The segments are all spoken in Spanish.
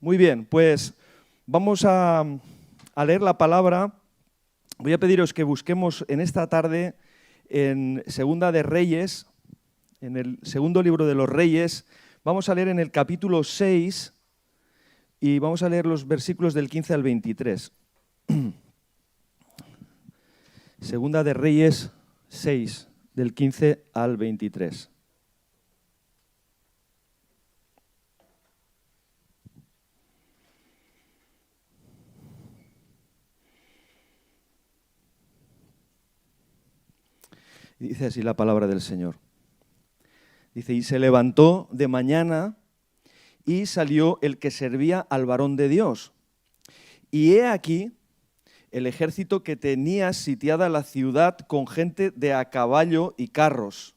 Muy bien, pues vamos a leer la palabra. Voy a pediros que busquemos en esta tarde en Segunda de Reyes, en el segundo libro de los Reyes. Vamos a leer en el capítulo 6 y vamos a leer los versículos del 15 al 23. Segunda de Reyes 6, del 15 al 23. Dice así la palabra del Señor. Dice, y se levantó de mañana y salió el que servía al varón de Dios. Y he aquí el ejército que tenía sitiada la ciudad con gente de a caballo y carros.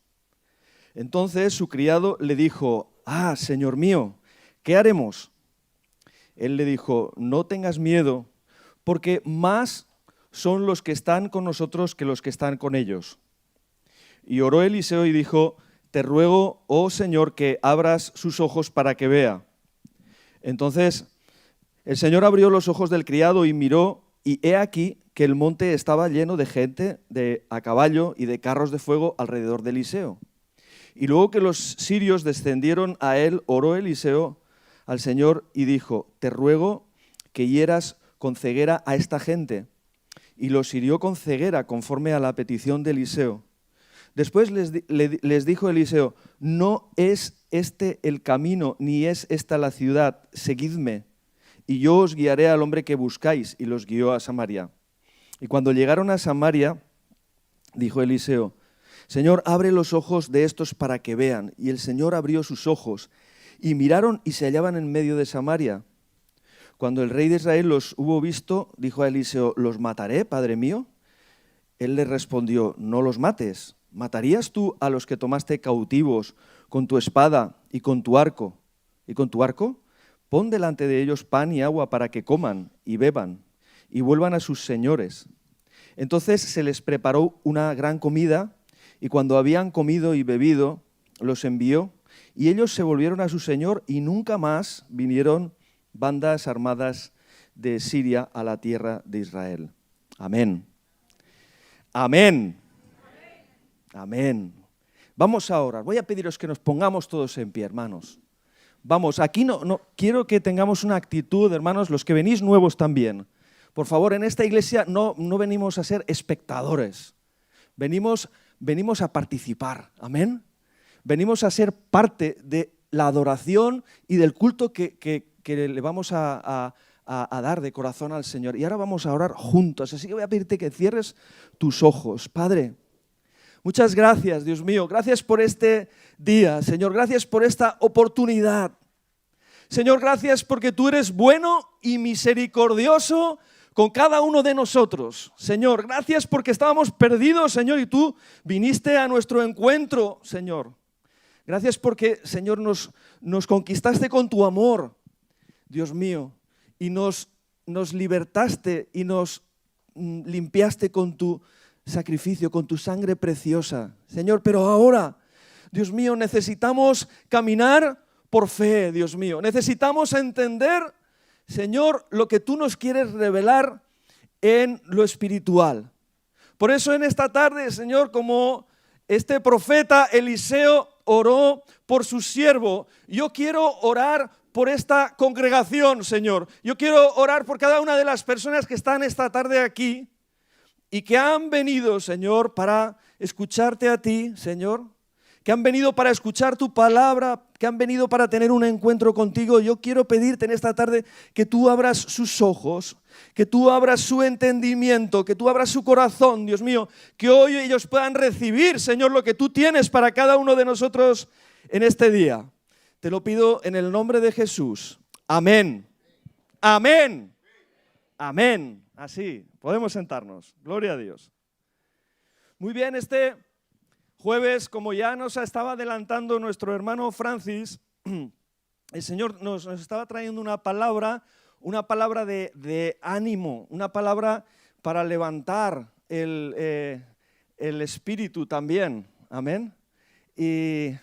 Entonces su criado le dijo, señor mío, ¿qué haremos? Él le dijo, no tengas miedo, porque más son los que están con nosotros que los que están con ellos. Y oró Eliseo y dijo, te ruego, oh Señor, que abras sus ojos para que vea. Entonces el Señor abrió los ojos del criado y miró, y he aquí que el monte estaba lleno de gente de a caballo y de carros de fuego alrededor de Eliseo. Y luego que los sirios descendieron a él, oró Eliseo al Señor y dijo, te ruego que hieras con ceguera a esta gente. Y los hirió con ceguera conforme a la petición de Eliseo. Después les dijo Eliseo, no es este el camino, ni es esta la ciudad, seguidme, y yo os guiaré al hombre que buscáis, y los guió a Samaria. Y cuando llegaron a Samaria, dijo Eliseo, Señor, abre los ojos de estos para que vean. Y el Señor abrió sus ojos, y miraron y se hallaban en medio de Samaria. Cuando el rey de Israel los hubo visto, dijo a Eliseo, ¿los mataré, padre mío? Él le respondió, no los mates. ¿Matarías tú a los que tomaste cautivos con tu espada y con tu arco? ¿Y con tu arco? Pon delante de ellos pan y agua para que coman y beban y vuelvan a sus señores. Entonces se les preparó una gran comida y cuando habían comido y bebido, los envió y ellos se volvieron a su señor y nunca más vinieron bandas armadas de Siria a la tierra de Israel. Amén. Amén. Amén. Vamos a orar. Voy a pediros que nos pongamos todos en pie, hermanos. Vamos, aquí no quiero que tengamos una actitud, hermanos, los que venís nuevos también. Por favor, en esta iglesia no venimos a ser espectadores. Venimos a participar. Amén. Venimos a ser parte de la adoración y del culto que le vamos a dar de corazón al Señor. Y ahora vamos a orar juntos. Así que voy a pedirte que cierres tus ojos. Padre, muchas gracias, Dios mío. Gracias por este día, Señor. Gracias por esta oportunidad. Señor, gracias porque tú eres bueno y misericordioso con cada uno de nosotros. Señor, gracias porque estábamos perdidos, Señor, y tú viniste a nuestro encuentro, Señor. Gracias porque, Señor, nos conquistaste con tu amor, Dios mío, y nos libertaste y nos limpiaste con tu sacrificio, con tu sangre preciosa. Señor, pero ahora, Dios mío, necesitamos caminar por fe, Dios mío. Necesitamos entender, Señor, lo que tú nos quieres revelar en lo espiritual. Por eso en esta tarde, Señor, como este profeta Eliseo oró por su siervo, yo quiero orar por esta congregación, Señor. Yo quiero orar por cada una de las personas que están esta tarde aquí y que han venido, Señor, para escucharte a ti, Señor, que han venido para escuchar tu palabra, que han venido para tener un encuentro contigo. Yo quiero pedirte en esta tarde que tú abras sus ojos, que tú abras su entendimiento, que tú abras su corazón, Dios mío, que hoy ellos puedan recibir, Señor, lo que tú tienes para cada uno de nosotros en este día. Te lo pido en el nombre de Jesús. Amén. Amén. Amén. Así, podemos sentarnos. Gloria a Dios. Muy bien, este jueves, como ya nos estaba adelantando nuestro hermano Francis, el Señor nos estaba trayendo una palabra de ánimo, una palabra para levantar el espíritu también. Amén. Y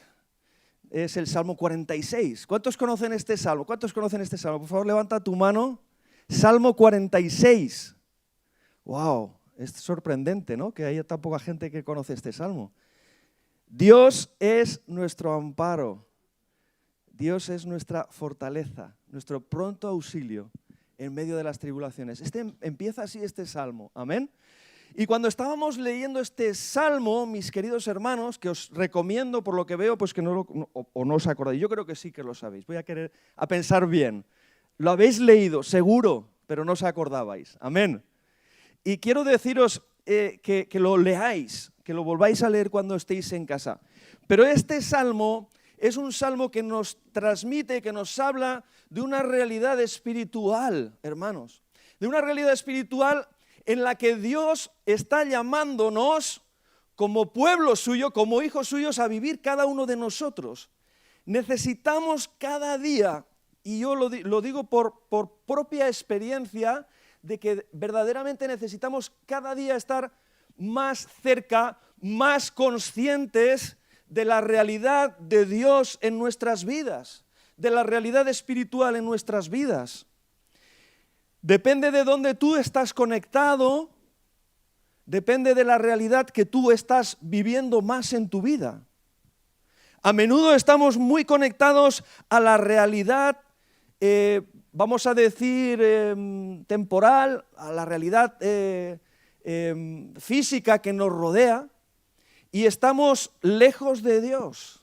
es el Salmo 46. ¿Cuántos conocen este salmo? Por favor, levanta tu mano. Salmo 46. ¡Wow! Es sorprendente, ¿no? Que haya tan poca gente que conoce este salmo. Dios es nuestro amparo. Dios es nuestra fortaleza, nuestro pronto auxilio en medio de las tribulaciones. Empieza así este salmo. Amén. Y cuando estábamos leyendo este salmo, mis queridos hermanos, que os recomiendo por lo que veo, pues que no os acordáis. Yo creo que sí que lo sabéis. Voy a pensar bien. Lo habéis leído, seguro, pero no os acordabais. Amén. Y quiero deciros que lo leáis, que lo volváis a leer cuando estéis en casa. Pero este salmo es un salmo que nos transmite, que nos habla de una realidad espiritual, hermanos. De una realidad espiritual en la que Dios está llamándonos como pueblo suyo, como hijos suyos, a vivir cada uno de nosotros. Necesitamos cada día, y yo lo digo por propia experiencia, de que verdaderamente necesitamos cada día estar más cerca, más conscientes de la realidad de Dios en nuestras vidas, de la realidad espiritual en nuestras vidas. Depende de dónde tú estás conectado, depende de la realidad que tú estás viviendo más en tu vida. A menudo estamos muy conectados a la realidad, vamos a decir, temporal, a la realidad física que nos rodea, y estamos lejos de Dios.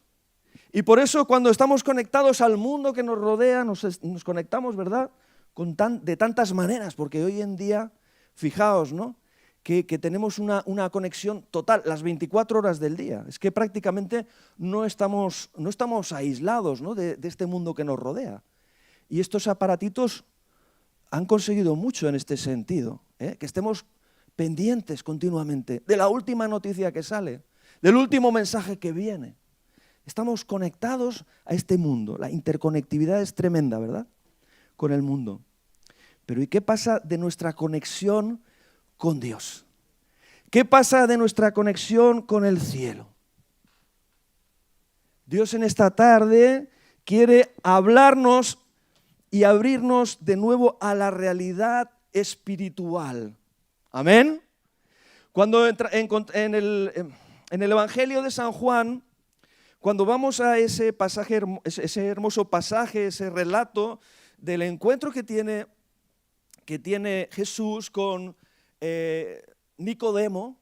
Y por eso cuando estamos conectados al mundo que nos rodea, nos conectamos, ¿verdad?, de tantas maneras, porque hoy en día, fijaos, ¿no?, que tenemos una conexión total las 24 horas del día. Es que prácticamente no estamos aislados, ¿no?, de este mundo que nos rodea. Y estos aparatitos han conseguido mucho en este sentido, que estemos pendientes continuamente de la última noticia que sale, del último mensaje que viene. Estamos conectados a este mundo. La interconectividad es tremenda, ¿verdad?, con el mundo. Pero ¿y qué pasa de nuestra conexión con Dios? ¿Qué pasa de nuestra conexión con el cielo? Dios en esta tarde quiere hablarnos y abrirnos de nuevo a la realidad espiritual. ¿Amén? Cuando en el Evangelio de San Juan, cuando vamos a ese pasaje, ese hermoso pasaje, ese relato del encuentro que tiene Jesús con Nicodemo,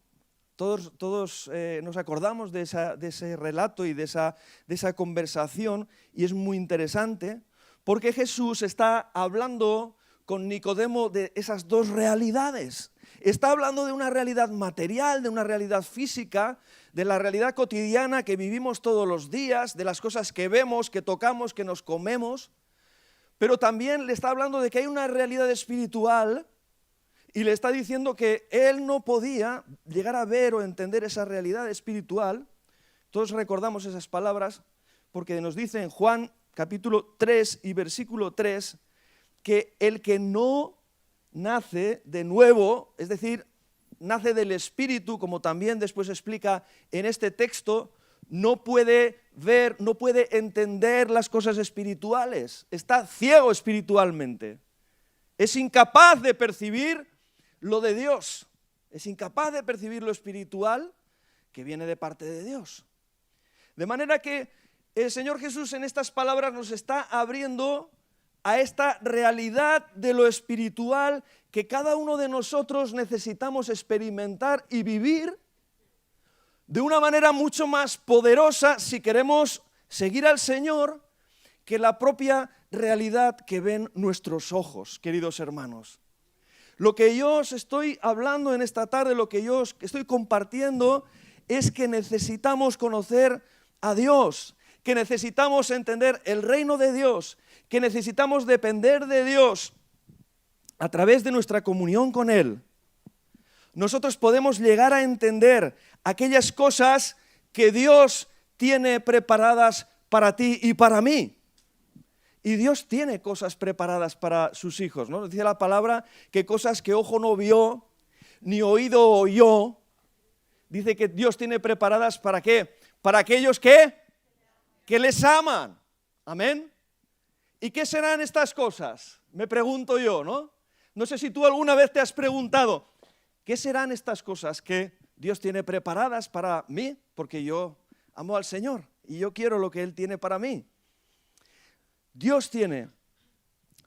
todos nos acordamos de ese relato y de esa conversación, y es muy interesante porque Jesús está hablando con Nicodemo de esas dos realidades. Está hablando de una realidad material, de una realidad física, de la realidad cotidiana que vivimos todos los días, de las cosas que vemos, que tocamos, que nos comemos. Pero también le está hablando de que hay una realidad espiritual y le está diciendo que él no podía llegar a ver o entender esa realidad espiritual. Todos recordamos esas palabras porque nos dice en Juan capítulo 3 y versículo 3 que el que no nace de nuevo, es decir, nace del Espíritu, como también después explica en este texto, no puede ver, no puede entender las cosas espirituales, está ciego espiritualmente, es incapaz de percibir lo de Dios, es incapaz de percibir lo espiritual que viene de parte de Dios. De manera que el Señor Jesús en estas palabras nos está abriendo a esta realidad de lo espiritual que cada uno de nosotros necesitamos experimentar y vivir de una manera mucho más poderosa si queremos seguir al Señor que la propia realidad que ven nuestros ojos, queridos hermanos. Lo que yo os estoy hablando en esta tarde, lo que yo os estoy compartiendo es que necesitamos conocer a Dios, que necesitamos entender el reino de Dios, que necesitamos depender de Dios a través de nuestra comunión con Él. Nosotros podemos llegar a entender aquellas cosas que Dios tiene preparadas para ti y para mí. Y Dios tiene cosas preparadas para sus hijos, ¿no? Dice la palabra que cosas que ojo no vio, ni oído oyó, dice que Dios tiene preparadas ¿para qué? Para aquellos que que les aman. Amén. ¿Y qué serán estas cosas? Me pregunto yo, ¿no? No sé si tú alguna vez te has preguntado, ¿qué serán estas cosas que Dios tiene preparadas para mí? Porque yo amo al Señor y yo quiero lo que Él tiene para mí. Dios tiene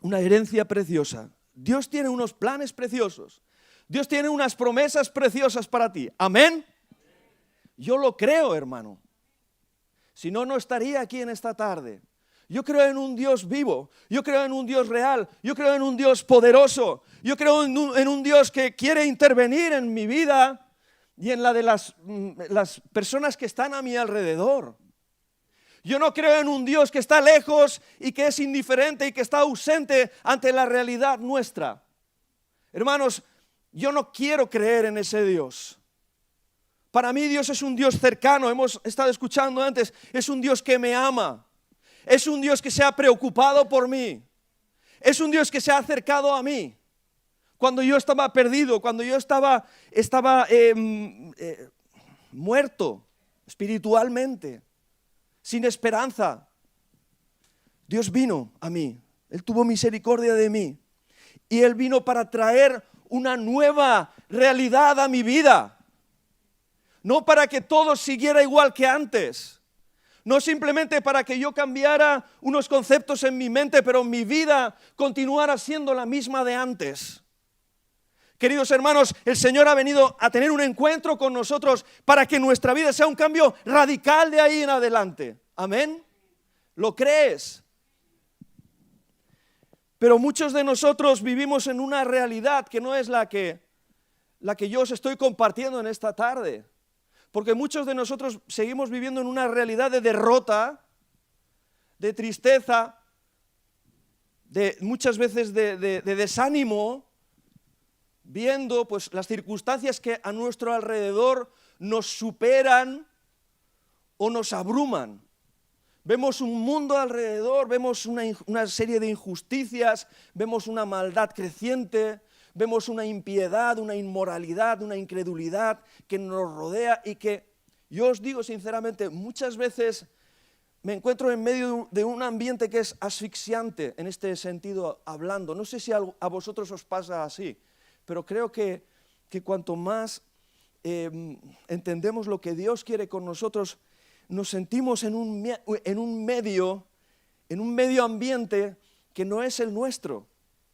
una herencia preciosa. Dios tiene unos planes preciosos. Dios tiene unas promesas preciosas para ti. Amén. Yo lo creo, hermano. Si no, no estaría aquí en esta tarde. Yo creo en un Dios vivo, yo creo en un Dios real, yo creo en un Dios poderoso, yo creo en un Dios que quiere intervenir en mi vida y en la de las personas que están a mi alrededor. Yo no creo en un Dios que está lejos y que es indiferente y que está ausente ante la realidad nuestra. Hermanos, yo no quiero creer en ese Dios. Para mí Dios es un Dios cercano, hemos estado escuchando antes, es un Dios que me ama. Es un Dios que se ha preocupado por mí. Es un Dios que se ha acercado a mí. Cuando yo estaba perdido, cuando yo estaba muerto espiritualmente, sin esperanza, Dios vino a mí. Él tuvo misericordia de mí. Y Él vino para traer una nueva realidad a mi vida. No para que todo siguiera igual que antes. No simplemente para que yo cambiara unos conceptos en mi mente, pero mi vida continuara siendo la misma de antes. Queridos hermanos, el Señor ha venido a tener un encuentro con nosotros para que nuestra vida sea un cambio radical de ahí en adelante. ¿Amén? ¿Lo crees? Pero muchos de nosotros vivimos en una realidad que no es la que yo os estoy compartiendo en esta tarde. Porque muchos de nosotros seguimos viviendo en una realidad de derrota, de tristeza, muchas veces de desánimo, viendo pues las circunstancias que a nuestro alrededor nos superan o nos abruman. Vemos un mundo alrededor, vemos una serie de injusticias, vemos una maldad creciente, vemos una impiedad, una inmoralidad, una incredulidad que nos rodea y que, yo os digo sinceramente, muchas veces me encuentro en medio de un ambiente que es asfixiante en este sentido hablando. No sé si a vosotros os pasa así, pero creo que cuanto más entendemos lo que Dios quiere con nosotros, nos sentimos en un medio ambiente que no es el nuestro,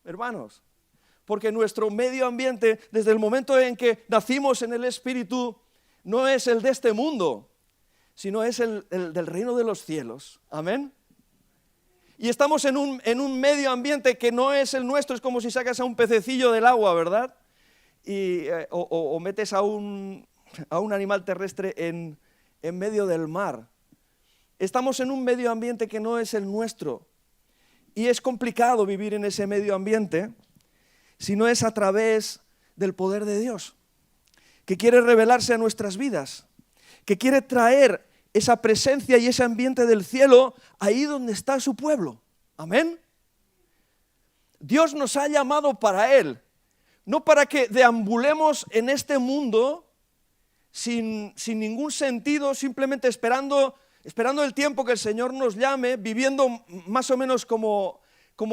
hermanos. Porque nuestro medio ambiente, desde el momento en que nacimos en el Espíritu, no es el de este mundo, sino es el del reino de los cielos. Amén. Y estamos en un medio ambiente que no es el nuestro, es como si sacas a un pececillo del agua, ¿verdad? O metes a un animal terrestre en medio del mar. Estamos en un medio ambiente que no es el nuestro. Y es complicado vivir en ese medio ambiente si no es a través del poder de Dios, que quiere revelarse a nuestras vidas, que quiere traer esa presencia y ese ambiente del cielo ahí donde está su pueblo. Amén. Dios nos ha llamado para Él, no para que deambulemos en este mundo sin ningún sentido, simplemente esperando el tiempo que el Señor nos llame, viviendo más o menos como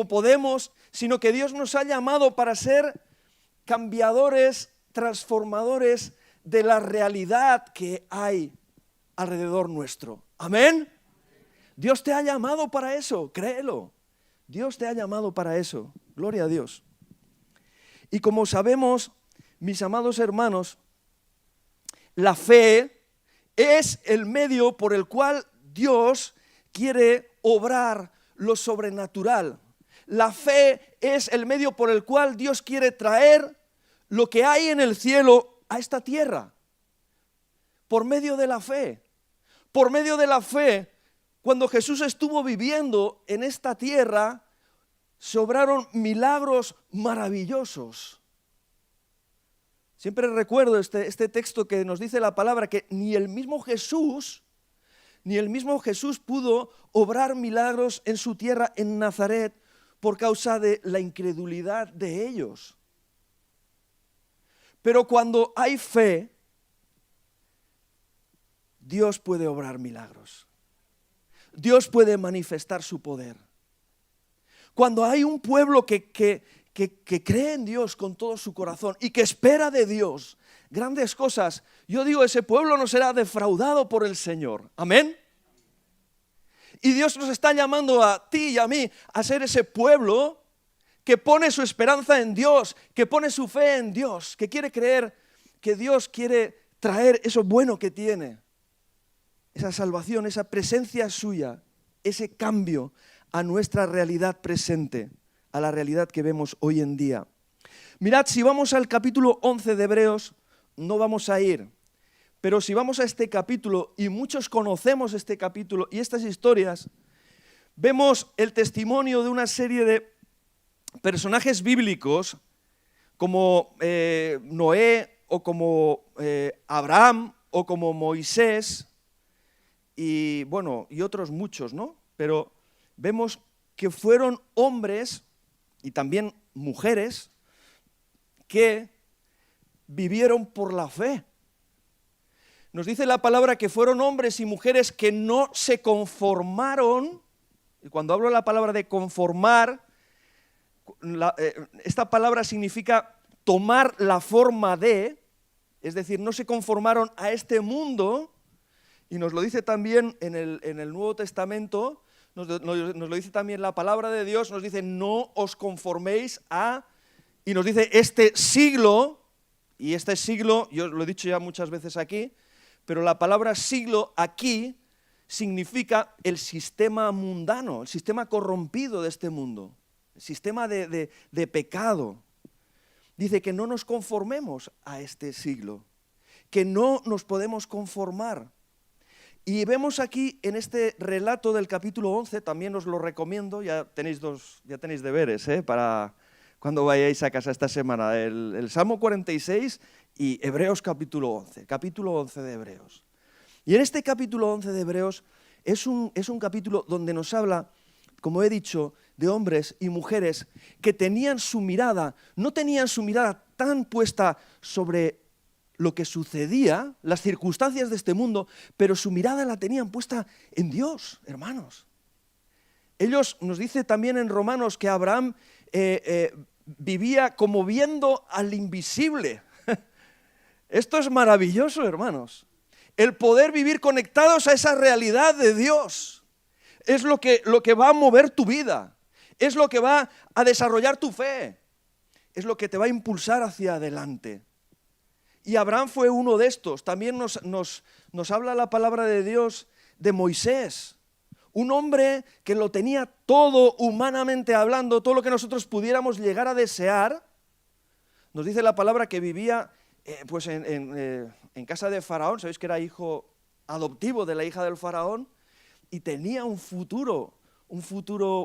podemos, sino que Dios nos ha llamado para ser cambiadores, transformadores de la realidad que hay alrededor nuestro. Amén. Dios te ha llamado para eso, créelo. Dios te ha llamado para eso. Gloria a Dios. Y como sabemos, mis amados hermanos, la fe es el medio por el cual Dios quiere obrar lo sobrenatural. La fe es el medio por el cual Dios quiere traer lo que hay en el cielo a esta tierra. Por medio de la fe. Por medio de la fe, cuando Jesús estuvo viviendo en esta tierra, se obraron milagros maravillosos. Siempre recuerdo este texto que nos dice la palabra, que ni el mismo Jesús pudo obrar milagros en su tierra, en Nazaret, por causa de la incredulidad de ellos. Pero cuando hay fe, Dios puede obrar milagros. Dios puede manifestar su poder. Cuando hay un pueblo que cree en Dios con todo su corazón y que espera de Dios grandes cosas, yo digo, ese pueblo no será defraudado por el Señor. Amén. Y Dios nos está llamando a ti y a mí a ser ese pueblo que pone su esperanza en Dios, que pone su fe en Dios, que quiere creer que Dios quiere traer eso bueno que tiene, esa salvación, esa presencia suya, ese cambio a nuestra realidad presente, a la realidad que vemos hoy en día. Mirad, si vamos al capítulo 11 de Hebreos, no vamos a ir, pero si vamos a este capítulo, y muchos conocemos este capítulo y estas historias, vemos el testimonio de una serie de personajes bíblicos como Noé o como Abraham o como Moisés y bueno, y otros muchos, ¿no? Pero vemos que fueron hombres y también mujeres que vivieron por la fe. Nos dice la palabra que fueron hombres y mujeres que no se conformaron, y cuando hablo de la palabra de conformar, esta palabra significa tomar la forma de, es decir, no se conformaron a este mundo, y nos lo dice también en el Nuevo Testamento, nos lo dice también la palabra de Dios, nos dice no os conforméis a, y nos dice este siglo, y este siglo, yo lo he dicho ya muchas veces aquí, pero la palabra siglo aquí significa el sistema mundano, el sistema corrompido de este mundo, el sistema de pecado. Dice que no nos conformemos a este siglo, que no nos podemos conformar. Y vemos aquí en este relato del capítulo 11, también os lo recomiendo, ya tenéis deberes para cuando vayáis a casa esta semana, el Salmo 46 y Hebreos capítulo 11 de Hebreos. Y en este capítulo 11 de Hebreos es un capítulo donde nos habla, como he dicho, de hombres y mujeres que tenían su mirada, no tenían su mirada tan puesta sobre lo que sucedía, las circunstancias de este mundo, pero su mirada la tenían puesta en Dios, hermanos. Ellos, nos dice también en Romanos que Abraham vivía como viendo al invisible. Esto es maravilloso, hermanos. El poder vivir conectados a esa realidad de Dios es lo que va a mover tu vida, es lo que va a desarrollar tu fe, es lo que te va a impulsar hacia adelante. Y Abraham fue uno de estos. También nos habla la palabra de Dios de Moisés, un hombre que lo tenía todo humanamente hablando, todo lo que nosotros pudiéramos llegar a desear. Nos dice la palabra que vivía pues en casa de Faraón, sabéis que era hijo adoptivo de la hija del Faraón, y tenía un futuro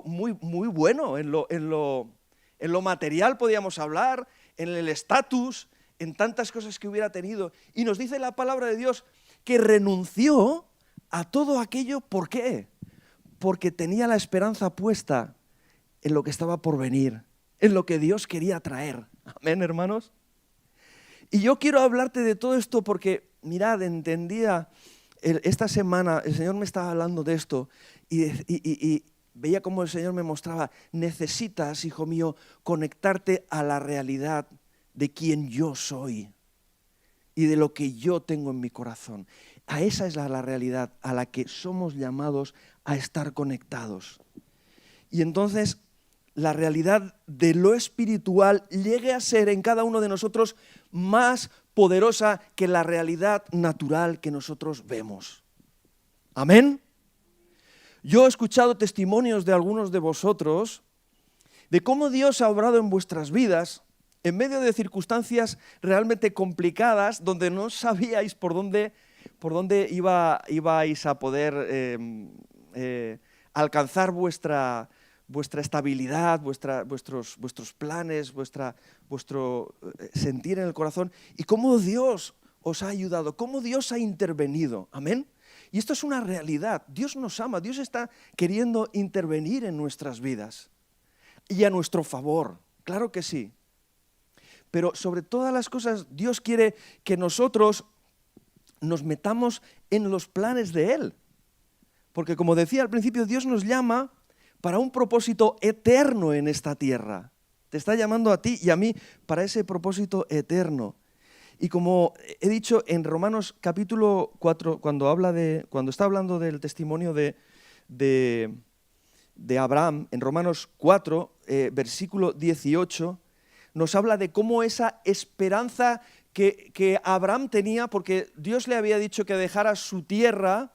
muy, muy bueno en lo material, podíamos hablar, en el estatus, en tantas cosas que hubiera tenido. Y nos dice la palabra de Dios que renunció a todo aquello. ¿Por qué? Porque tenía la esperanza puesta en lo que estaba por venir, en lo que Dios quería traer. Amén, hermanos. Y yo quiero hablarte de todo esto porque, mirad, entendía, esta semana el Señor me estaba hablando de esto y veía cómo el Señor me mostraba, necesitas, hijo mío, conectarte a la realidad de quién yo soy y de lo que yo tengo en mi corazón. A esa es la realidad a la que somos llamados a estar conectados. Y entonces la realidad de lo espiritual llegue a ser en cada uno de nosotros más poderosa que la realidad natural que nosotros vemos. ¿Amén? Yo he escuchado testimonios de algunos de vosotros de cómo Dios ha obrado en vuestras vidas en medio de circunstancias realmente complicadas, donde no sabíais por dónde ibais a poder alcanzar vuestra estabilidad, vuestros planes, vuestro sentir en el corazón, y cómo Dios os ha ayudado, cómo Dios ha intervenido. Amén. Y esto es una realidad. Dios nos ama, Dios está queriendo intervenir en nuestras vidas y a nuestro favor. Claro que sí. Pero sobre todas las cosas, Dios quiere que nosotros nos metamos en los planes de Él. Porque como decía al principio, Dios nos llama para un propósito eterno en esta tierra. Te está llamando a ti y a mí para ese propósito eterno. Y como he dicho en Romanos capítulo 4, cuando está hablando del testimonio de Abraham, en Romanos 4, versículo 18, nos habla de cómo esa esperanza que Abraham tenía, porque Dios le había dicho que dejara su tierra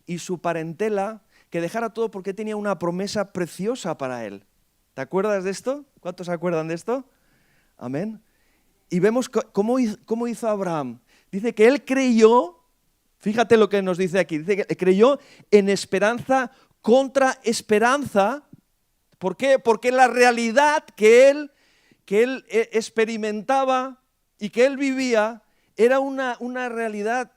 y su parentela, que dejara todo porque tenía una promesa preciosa para él. ¿Te acuerdas de esto? ¿Cuántos se acuerdan de esto? Amén. Y vemos cómo hizo Abraham. Dice que él creyó, fíjate lo que nos dice aquí, dice que creyó en esperanza contra esperanza. ¿Por qué? Porque la realidad que él experimentaba y que él vivía era una realidad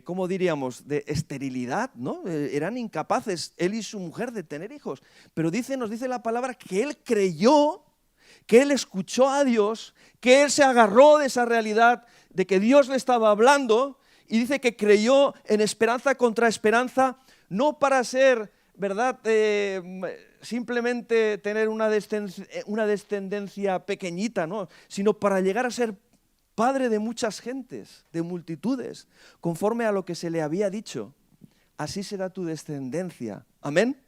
¿cómo diríamos?, de esterilidad, ¿no? Eran incapaces, él y su mujer, de tener hijos. Pero nos dice la palabra que él creyó, que él escuchó a Dios, que él se agarró de esa realidad de que Dios le estaba hablando, y dice que creyó en esperanza contra esperanza, no para ser, ¿verdad?, simplemente tener una descendencia pequeñita, ¿no?, sino para llegar a ser padre de muchas gentes, de multitudes, conforme a lo que se le había dicho. Así será tu descendencia. Amén.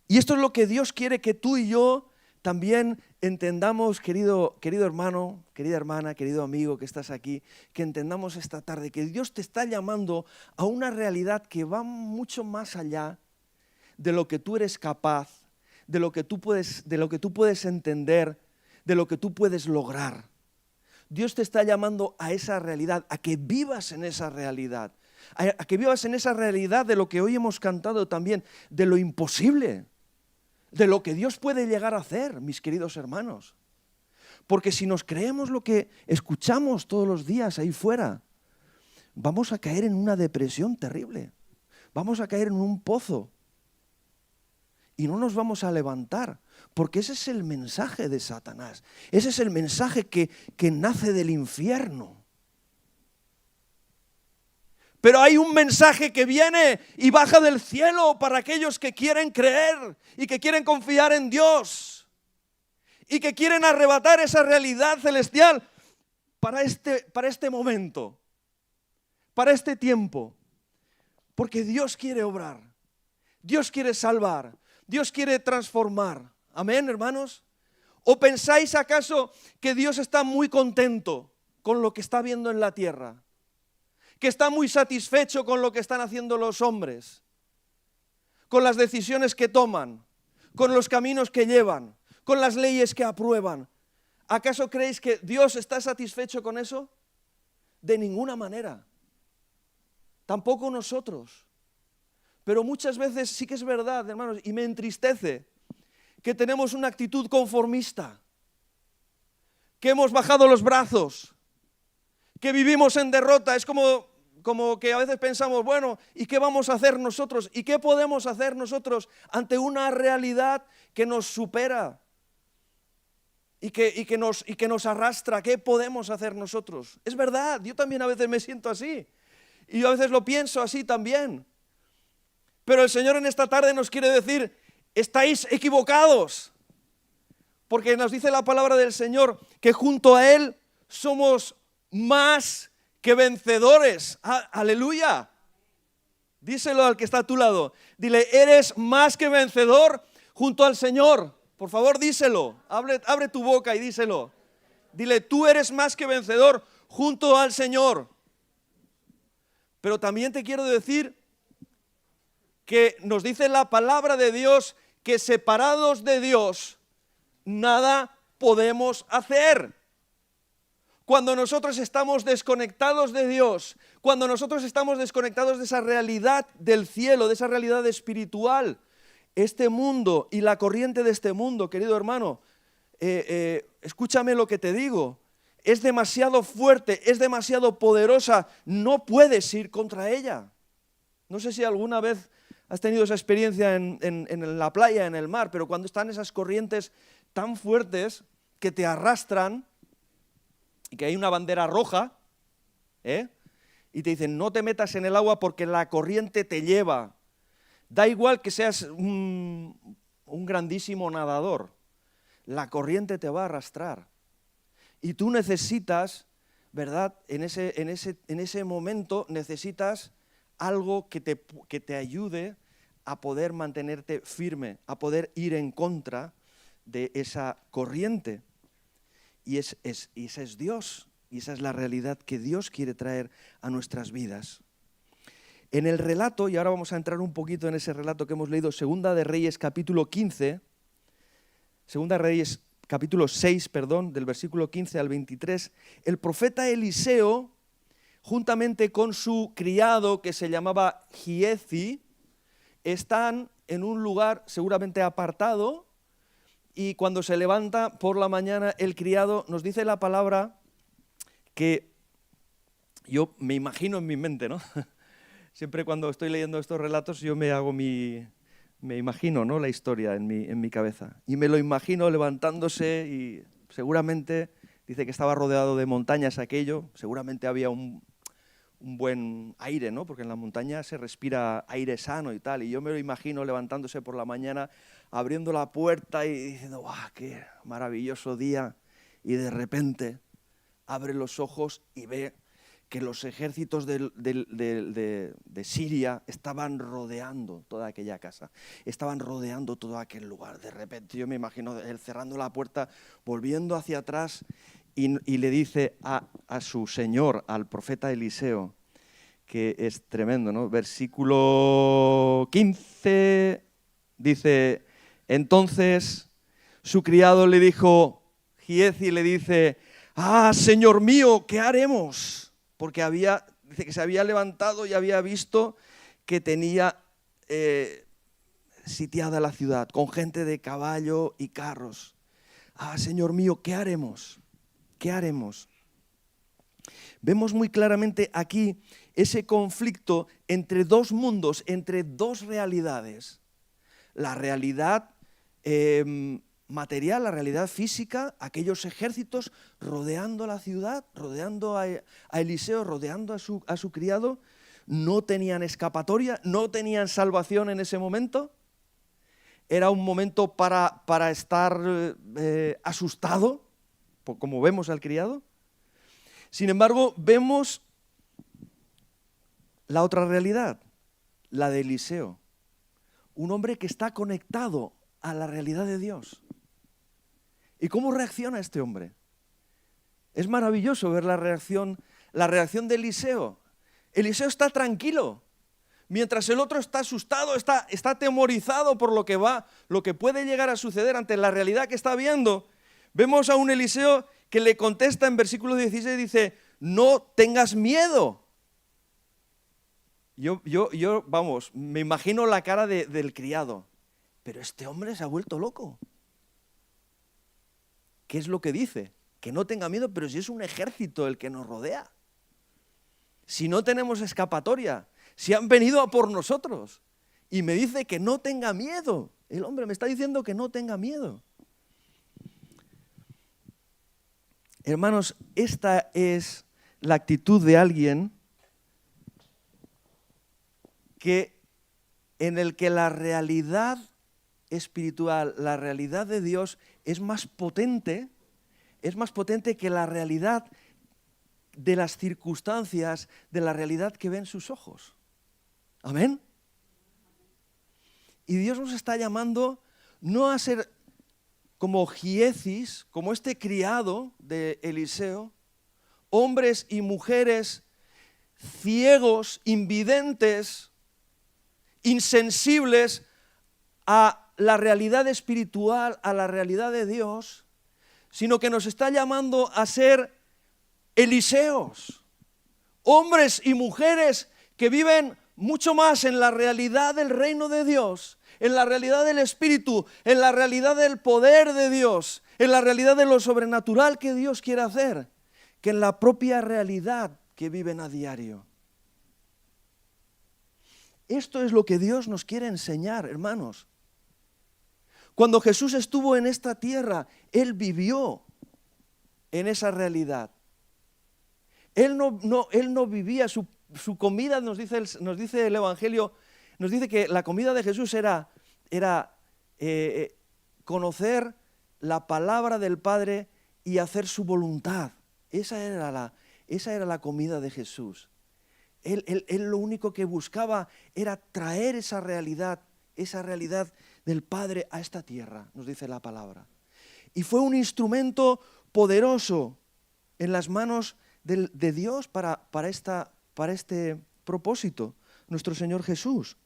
Y esto es lo que Dios quiere que tú y yo también entendamos, querido hermano, querida hermana, querido amigo que estás aquí, que entendamos esta tarde que Dios te está llamando a una realidad que va mucho más allá de lo que tú eres capaz, de lo que tú puedes entender, de lo que tú puedes lograr. Dios te está llamando a esa realidad, a que vivas en esa realidad, a que vivas en esa realidad de lo que hoy hemos cantado también, de lo imposible, de lo que Dios puede llegar a hacer, mis queridos hermanos. Porque si nos creemos lo que escuchamos todos los días ahí fuera, vamos a caer en una depresión terrible, vamos a caer en un pozo y no nos vamos a levantar, porque ese es el mensaje de Satanás, ese es el mensaje que nace del infierno. Pero hay un mensaje que viene y baja del cielo para aquellos que quieren creer y que quieren confiar en Dios y que quieren arrebatar esa realidad celestial para este momento, para este tiempo. Porque Dios quiere obrar, Dios quiere salvar, Dios quiere transformar. Amén, hermanos. ¿O pensáis acaso que Dios está muy contento con lo que está viendo en la tierra? Que está muy satisfecho con lo que están haciendo los hombres, con las decisiones que toman, con los caminos que llevan, con las leyes que aprueban. ¿Acaso creéis que Dios está satisfecho con eso? De ninguna manera. Tampoco nosotros. Pero muchas veces sí que es verdad, hermanos, y me entristece que tenemos una actitud conformista, que hemos bajado los brazos, que vivimos en derrota. Es como que a veces pensamos, bueno, ¿y qué vamos a hacer nosotros? ¿Y qué podemos hacer nosotros ante una realidad que nos supera y que nos arrastra? ¿Qué podemos hacer nosotros? Es verdad, yo también a veces me siento así y yo a veces lo pienso así también. Pero el Señor en esta tarde nos quiere decir, estáis equivocados, porque nos dice la palabra del Señor que junto a Él somos más que vencedores. Aleluya. Díselo al que está a tu lado. Dile, eres más que vencedor junto al Señor. Por favor, díselo. Abre tu boca y díselo. Dile, tú eres más que vencedor junto al Señor. Pero también te quiero decir que nos dice la palabra de Dios que separados de Dios nada podemos hacer. Cuando nosotros estamos desconectados de Dios, cuando nosotros estamos desconectados de esa realidad del cielo, de esa realidad espiritual, este mundo y la corriente de este mundo, querido hermano, escúchame lo que te digo, es demasiado fuerte, es demasiado poderosa, no puedes ir contra ella. No sé si alguna vez has tenido esa experiencia en la playa, en el mar, pero cuando están esas corrientes tan fuertes que te arrastran, y que hay una bandera roja, y te dicen, no te metas en el agua porque la corriente te lleva. Da igual que seas un grandísimo nadador, la corriente te va a arrastrar. Y tú necesitas, ¿verdad? En ese momento necesitas algo que te ayude a poder mantenerte firme, a poder ir en contra de esa corriente. Y ese es Dios, y esa es la realidad que Dios quiere traer a nuestras vidas. En el relato, y ahora vamos a entrar un poquito en ese relato que hemos leído, Segunda de Reyes capítulo 15, Segunda de Reyes capítulo 6, del versículo 15 al 23, el profeta Eliseo, juntamente con su criado que se llamaba Giezi, están en un lugar seguramente apartado, y cuando se levanta por la mañana el criado nos dice la palabra que yo me imagino en mi mente, ¿no? Siempre cuando estoy leyendo estos relatos yo me imagino, ¿no?, la historia en mi cabeza. Y me lo imagino levantándose y seguramente, dice que estaba rodeado de montañas aquello, seguramente había un buen aire, ¿no?, porque en la montaña se respira aire sano y tal. Y yo me lo imagino levantándose por la mañana, abriendo la puerta y diciendo, ¡guau, qué maravilloso día! Y de repente abre los ojos y ve que los ejércitos de Siria estaban rodeando toda aquella casa, estaban rodeando todo aquel lugar. De repente yo me imagino él cerrando la puerta, volviendo hacia atrás y le dice a su señor, al profeta Eliseo, que es tremendo, ¿no? Versículo 15 dice, entonces su criado le dijo, Giezi le dice, Señor mío, ¿qué haremos? Porque dice que se había levantado y había visto que tenía sitiada la ciudad, con gente de caballo y carros. Señor mío, ¿qué haremos? ¿Qué haremos? Vemos muy claramente aquí ese conflicto entre dos mundos, entre dos realidades. La realidad material, la realidad física, aquellos ejércitos rodeando la ciudad, rodeando a Eliseo, rodeando a su criado, no tenían escapatoria, no tenían salvación en ese momento. Era un momento para estar asustado, como vemos al criado. Sin embargo, vemos la otra realidad, la de Eliseo, un hombre que está conectado a la realidad de Dios. ¿Y cómo reacciona este hombre? Es maravilloso ver la reacción de Eliseo. Eliseo está tranquilo, mientras el otro está asustado, está atemorizado por lo que puede llegar a suceder ante la realidad que está viendo. Vemos a un Eliseo que le contesta en versículo 16, dice, no tengas miedo. Yo, vamos, me imagino la cara del criado, pero este hombre se ha vuelto loco. ¿Qué es lo que dice? Que no tenga miedo, pero si es un ejército el que nos rodea. Si no tenemos escapatoria, si han venido a por nosotros. Y me dice que no tenga miedo. El hombre me está diciendo que no tenga miedo. Hermanos, esta es la actitud de alguien en el que la realidad espiritual, la realidad de Dios es más potente que la realidad de las circunstancias, de la realidad que ven sus ojos. ¿Amén? Y Dios nos está llamando no a ser como Giezis, como este criado de Eliseo, hombres y mujeres ciegos, invidentes, insensibles a la realidad espiritual, a la realidad de Dios, sino que nos está llamando a ser Eliseos, hombres y mujeres que viven mucho más en la realidad del reino de Dios, en la realidad del Espíritu, en la realidad del poder de Dios, en la realidad de lo sobrenatural que Dios quiere hacer, que en la propia realidad que viven a diario. Esto es lo que Dios nos quiere enseñar, hermanos. Cuando Jesús estuvo en esta tierra, Él vivió en esa realidad. Él no vivía su comida, nos dice el Evangelio, nos dice que la comida de Jesús era conocer la palabra del Padre y hacer su voluntad. Esa era la comida de Jesús. Él lo único que buscaba era traer esa realidad del Padre a esta tierra, nos dice la palabra. Y fue un instrumento poderoso en las manos de Dios para este propósito, nuestro Señor Jesús.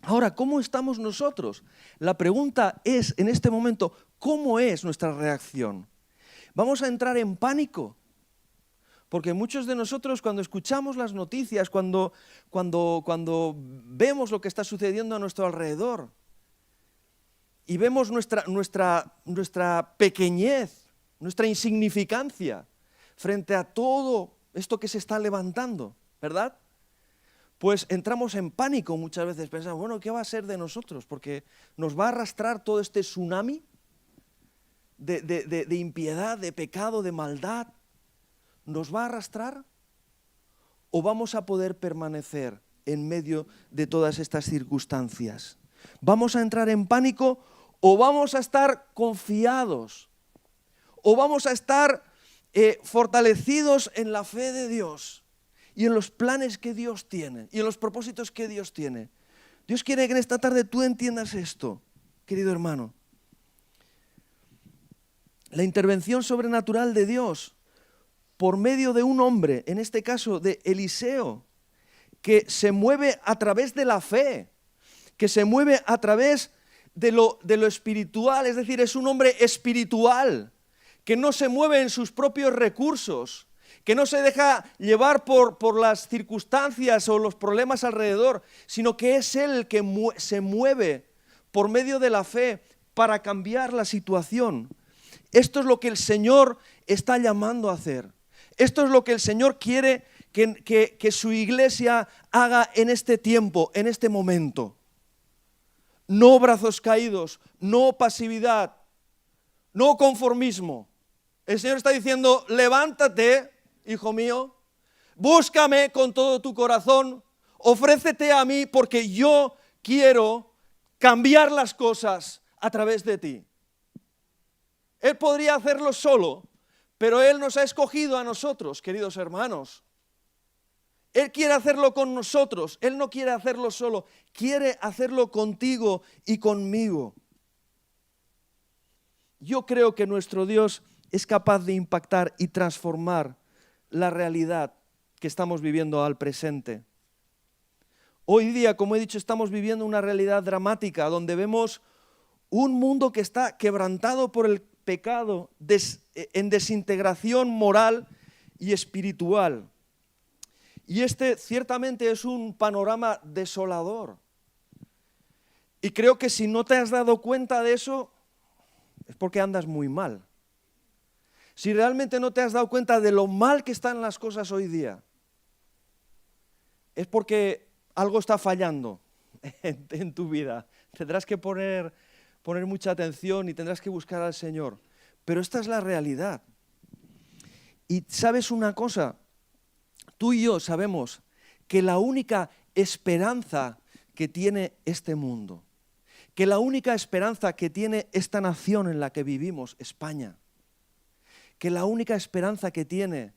Ahora, ¿cómo estamos nosotros? La pregunta es, en este momento, ¿cómo es nuestra reacción? ¿Vamos a entrar en pánico? Porque muchos de nosotros, cuando escuchamos las noticias, cuando vemos lo que está sucediendo a nuestro alrededor y vemos nuestra pequeñez, nuestra insignificancia frente a todo esto que se está levantando, ¿verdad? Pues entramos en pánico muchas veces, pensamos, bueno, ¿qué va a ser de nosotros? Porque nos va a arrastrar todo este tsunami de impiedad, de pecado, de maldad. ¿Nos va a arrastrar? ¿O vamos a poder permanecer en medio de todas estas circunstancias? ¿Vamos a entrar en pánico o vamos a estar confiados? ¿O vamos a estar fortalecidos en la fe de Dios y en los planes que Dios tiene y en los propósitos que Dios tiene? Dios quiere que en esta tarde tú entiendas esto, querido hermano. La intervención sobrenatural de Dios por medio de un hombre, en este caso de Eliseo, que se mueve a través de la fe, que se mueve a través de lo espiritual, es decir, es un hombre espiritual, que no se mueve en sus propios recursos, que no se deja llevar por las circunstancias o los problemas alrededor, sino que es él el que se mueve por medio de la fe para cambiar la situación. Esto es lo que el Señor está llamando a hacer. Esto es lo que el Señor quiere que su iglesia haga en este tiempo, en este momento. No brazos caídos, no pasividad, no conformismo. El Señor está diciendo, levántate, hijo mío, búscame con todo tu corazón, ofrécete a mí porque yo quiero cambiar las cosas a través de ti. Él podría hacerlo solo, pero Él nos ha escogido a nosotros, queridos hermanos. Él quiere hacerlo con nosotros, Él no quiere hacerlo solo, quiere hacerlo contigo y conmigo. Yo creo que nuestro Dios es capaz de impactar y transformar la realidad que estamos viviendo al presente. Hoy día, como he dicho, estamos viviendo una realidad dramática donde vemos un mundo que está quebrantado por el pecado, en desintegración moral y espiritual. Y este ciertamente es un panorama desolador. Y creo que si no te has dado cuenta de eso, es porque andas muy mal. Si realmente no te has dado cuenta de lo mal que están las cosas hoy día, es porque algo está fallando en tu vida. Tendrás que poner mucha atención y tendrás que buscar al Señor. Pero esta es la realidad. Y ¿sabes una cosa? Tú y yo sabemos que la única esperanza que tiene este mundo, que la única esperanza que tiene esta nación en la que vivimos, España, que la única esperanza que tiene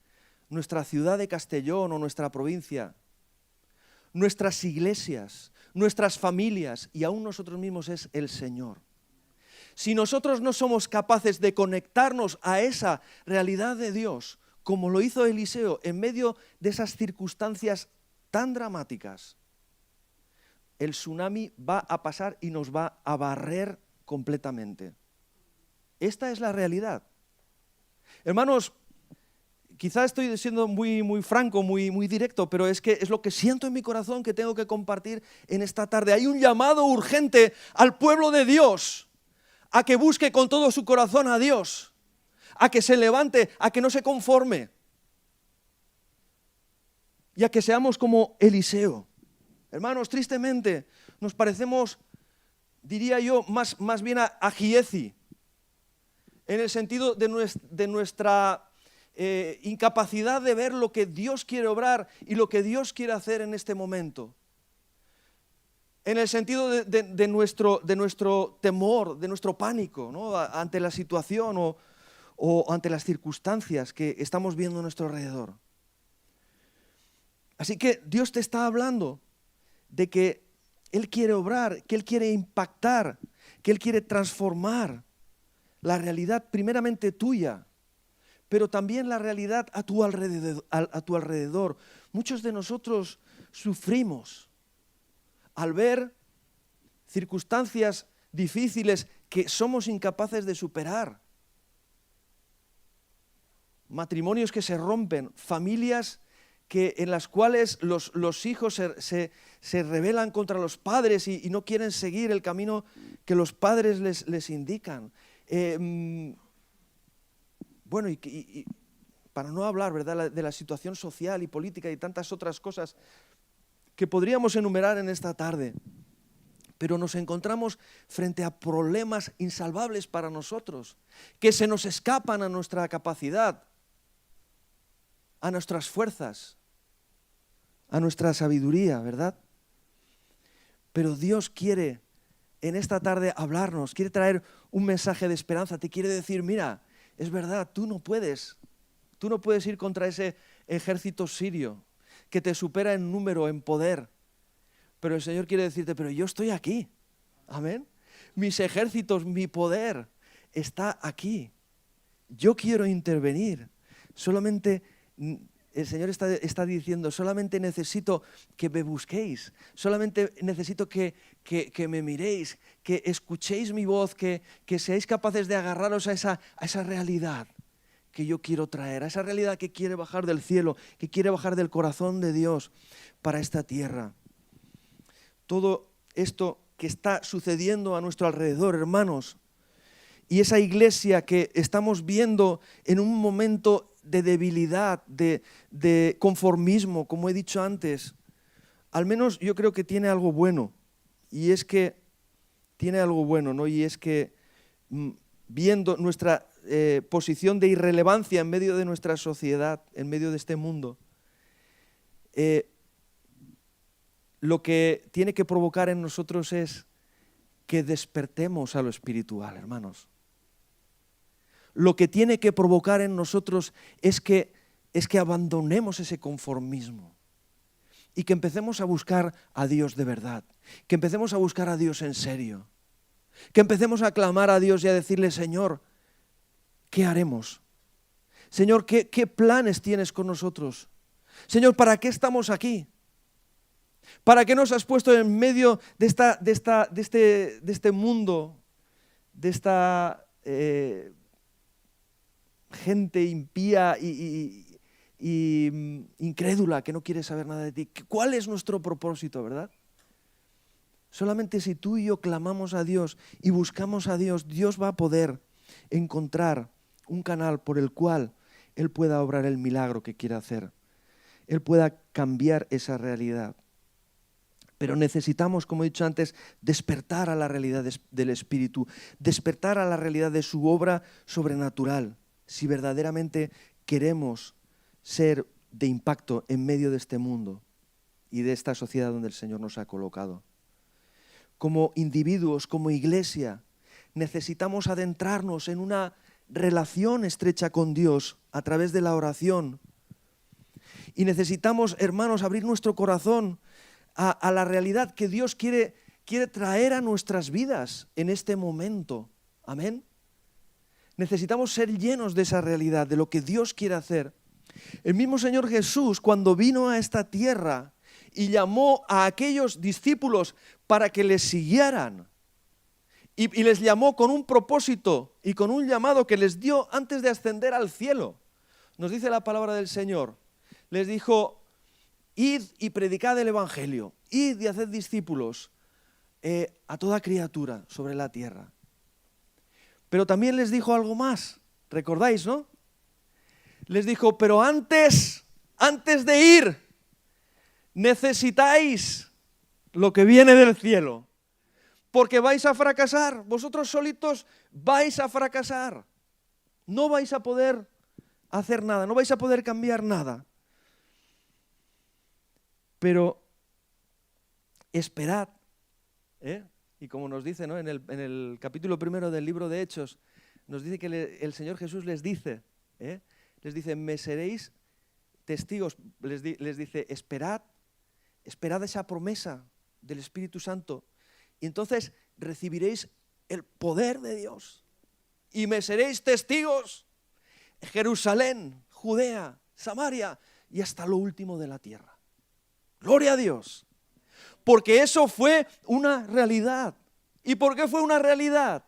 nuestra ciudad de Castellón o nuestra provincia, nuestras iglesias, nuestras familias y aún nosotros mismos es el Señor. Si nosotros no somos capaces de conectarnos a esa realidad de Dios, como lo hizo Eliseo en medio de esas circunstancias tan dramáticas, el tsunami va a pasar y nos va a barrer completamente. Esta es la realidad. Hermanos, quizás estoy siendo muy franco, muy directo, pero es que es lo que siento en mi corazón que tengo que compartir en esta tarde. Hay un llamado urgente al pueblo de Dios a que busque con todo su corazón a Dios, a que se levante, a que no se conforme y a que seamos como Eliseo. Hermanos, tristemente nos parecemos, diría yo, más bien a Giezi, en el sentido de nuestra incapacidad de ver lo que Dios quiere obrar y lo que Dios quiere hacer en este momento. En el sentido de nuestro temor, de nuestro pánico, ¿no? Ante la situación o ante las circunstancias que estamos viendo a nuestro alrededor. Así que Dios te está hablando de que Él quiere obrar, que Él quiere impactar, que Él quiere transformar la realidad primeramente tuya, pero también la realidad a tu alrededor. Muchos de nosotros sufrimos al ver circunstancias difíciles que somos incapaces de superar. Matrimonios que se rompen, familias en las cuales los hijos se rebelan contra los padres y no quieren seguir el camino que los padres les indican. Bueno, y para no hablar, ¿verdad?, de la situación social y política y tantas otras cosas que podríamos enumerar en esta tarde, pero nos encontramos frente a problemas insalvables para nosotros, que se nos escapan a nuestra capacidad, a nuestras fuerzas, a nuestra sabiduría, ¿verdad? Pero Dios quiere en esta tarde hablarnos, quiere traer un mensaje de esperanza, te quiere decir, mira, es verdad, tú no puedes ir contra ese ejército sirio que te supera en número, en poder, pero el Señor quiere decirte, pero yo estoy aquí, amén, mis ejércitos, mi poder está aquí, yo quiero intervenir, solamente el Señor está diciendo, solamente necesito que me busquéis, solamente necesito que me miréis, que escuchéis mi voz, que seáis capaces de agarraros a esa realidad que yo quiero traer, a esa realidad que quiere bajar del cielo, que quiere bajar del corazón de Dios para esta tierra. Todo esto que está sucediendo a nuestro alrededor, hermanos, y esa iglesia que estamos viendo en un momento de debilidad, de conformismo, como he dicho antes, al menos yo creo que tiene algo bueno, y es que tiene algo bueno, ¿no? Y es que viendo nuestra posición de irrelevancia en medio de nuestra sociedad, en medio de este mundo, lo que tiene que provocar en nosotros es que despertemos a lo espiritual, hermanos. Lo que tiene que provocar en nosotros es que abandonemos ese conformismo y que empecemos a buscar a Dios de verdad, que empecemos a buscar a Dios en serio, que empecemos a clamar a Dios y a decirle, Señor, ¿qué haremos? Señor, ¿qué planes tienes con nosotros? Señor, ¿para qué estamos aquí? ¿Para qué nos has puesto en medio de este mundo, de esta gente impía y incrédula que no quiere saber nada de ti? ¿Cuál es nuestro propósito, verdad? Solamente si tú y yo clamamos a Dios y buscamos a Dios, Dios va a poder encontrar un canal por el cual Él pueda obrar el milagro que quiere hacer. Él pueda cambiar esa realidad. Pero necesitamos, como he dicho antes, despertar a la realidad del Espíritu, despertar a la realidad de su obra sobrenatural, si verdaderamente queremos ser de impacto en medio de este mundo y de esta sociedad donde el Señor nos ha colocado. Como individuos, como iglesia, necesitamos adentrarnos en una relación estrecha con Dios a través de la oración. Y necesitamos, hermanos, abrir nuestro corazón a la realidad que Dios quiere traer a nuestras vidas en este momento. Amén. Necesitamos ser llenos de esa realidad, de lo que Dios quiere hacer. El mismo Señor Jesús, cuando vino a esta tierra y llamó a aquellos discípulos para que les siguieran, y les llamó con un propósito y con un llamado que les dio antes de ascender al cielo. Nos dice la palabra del Señor. Les dijo, id y predicad el Evangelio, id y haced discípulos a toda criatura sobre la tierra. Pero también les dijo algo más, ¿recordáis, no? Les dijo, pero antes de ir, necesitáis lo que viene del cielo, porque vais a fracasar, vosotros solitos vais a fracasar, no vais a poder hacer nada, no vais a poder cambiar nada. Pero esperad, y como nos dice, ¿no? en el capítulo 1 del libro de Hechos, nos dice que el Señor Jesús les dice, me seréis testigos, les dice, esperad esa promesa del Espíritu Santo, y entonces recibiréis el poder de Dios, y me seréis testigos en Jerusalén, Judea, Samaria, y hasta lo último de la tierra. Gloria a Dios. Porque eso fue una realidad. ¿Y por qué fue una realidad?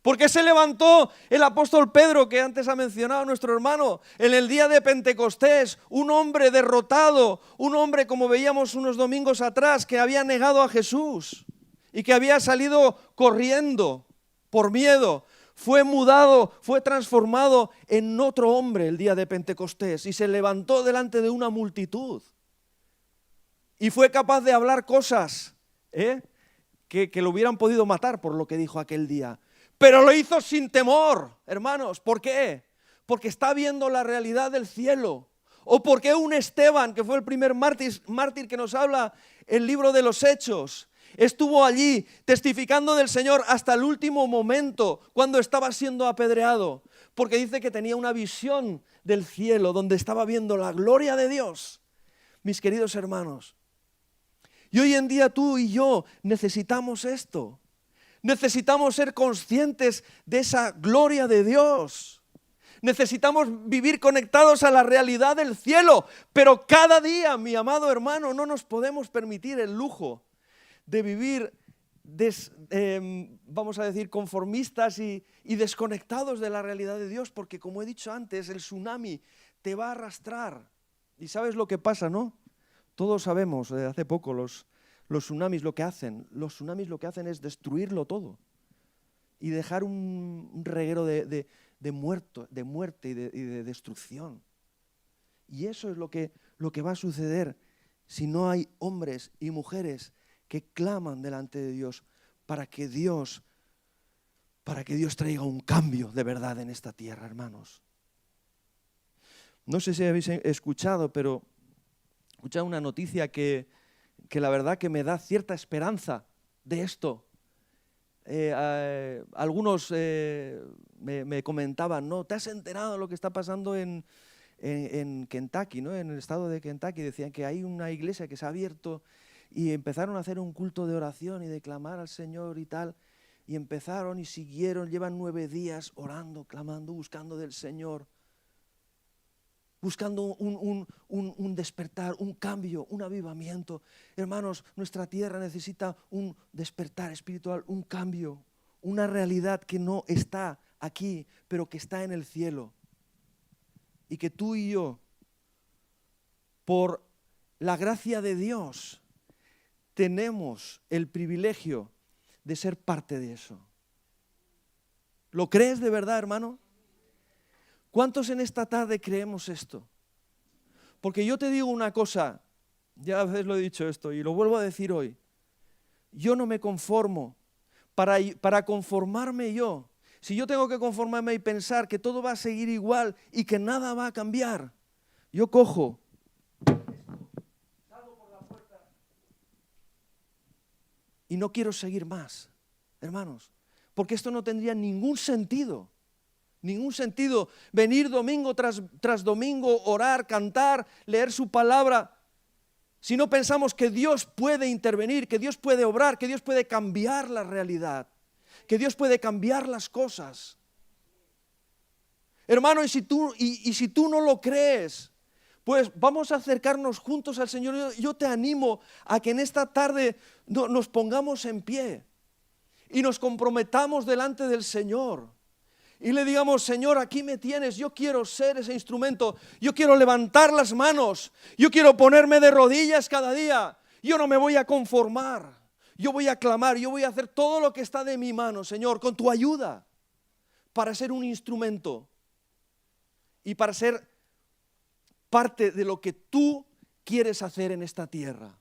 Porque se levantó el apóstol Pedro, que antes ha mencionado nuestro hermano, en el día de Pentecostés, un hombre derrotado, un hombre, como veíamos unos domingos atrás, que había negado a Jesús y que había salido corriendo por miedo. Fue mudado, fue transformado en otro hombre el día de Pentecostés y se levantó delante de una multitud. Y fue capaz de hablar cosas que lo hubieran podido matar por lo que dijo aquel día. Pero lo hizo sin temor, hermanos. ¿Por qué? Porque está viendo la realidad del cielo. O porque un Esteban, que fue el primer mártir que nos habla el libro de los Hechos, estuvo allí testificando del Señor hasta el último momento cuando estaba siendo apedreado. Porque dice que tenía una visión del cielo donde estaba viendo la gloria de Dios. Mis queridos hermanos, y hoy en día tú y yo necesitamos esto. Necesitamos ser conscientes de esa gloria de Dios. Necesitamos vivir conectados a la realidad del cielo. Pero cada día, mi amado hermano, no nos podemos permitir el lujo de vivir, vamos a decir, conformistas y desconectados de la realidad de Dios. Porque como he dicho antes, el tsunami te va a arrastrar. ¿Y sabes lo que pasa, no? Todos sabemos, hace poco, los tsunamis lo que hacen. Los tsunamis lo que hacen es destruirlo todo y dejar un reguero de muerte y de destrucción. Y eso es lo que va a suceder si no hay hombres y mujeres que claman delante de Dios para que Dios traiga un cambio de verdad en esta tierra, hermanos. No sé si habéis escuchado, pero he escuchado una noticia que la verdad que me da cierta esperanza de esto. Algunos me comentaban, ¿no? ¿Te has enterado de lo que está pasando en Kentucky, ¿no? En el estado de Kentucky? Decían que hay una iglesia que se ha abierto y empezaron a hacer un culto de oración y de clamar al Señor y tal. Y empezaron y siguieron, llevan 9 días orando, clamando, buscando del Señor. Buscando un despertar, un cambio, un avivamiento. Hermanos, nuestra tierra necesita un despertar espiritual, un cambio, una realidad que no está aquí, pero que está en el cielo. Y que tú y yo, por la gracia de Dios, tenemos el privilegio de ser parte de eso. ¿Lo crees de verdad, hermano? ¿Cuántos en esta tarde creemos esto? Porque yo te digo una cosa, ya a veces lo he dicho esto y lo vuelvo a decir hoy. Yo no me conformo. Para conformarme yo, si yo tengo que conformarme y pensar que todo va a seguir igual y que nada va a cambiar, yo cojo, salgo por la puerta y no quiero seguir más, hermanos, porque esto no tendría ningún sentido. Ningún sentido venir domingo tras domingo, orar, cantar, leer su palabra, si no pensamos que Dios puede intervenir, que Dios puede obrar, que Dios puede cambiar la realidad, que Dios puede cambiar las cosas. Hermano, y si tú no lo crees, pues vamos a acercarnos juntos al Señor. Yo te animo a que en esta tarde nos pongamos en pie y nos comprometamos delante del Señor. Y le digamos, Señor, aquí me tienes, yo quiero ser ese instrumento, yo quiero levantar las manos, yo quiero ponerme de rodillas cada día, yo no me voy a conformar, yo voy a clamar, yo voy a hacer todo lo que está de mi mano, Señor, con tu ayuda, para ser un instrumento y para ser parte de lo que tú quieres hacer en esta tierra.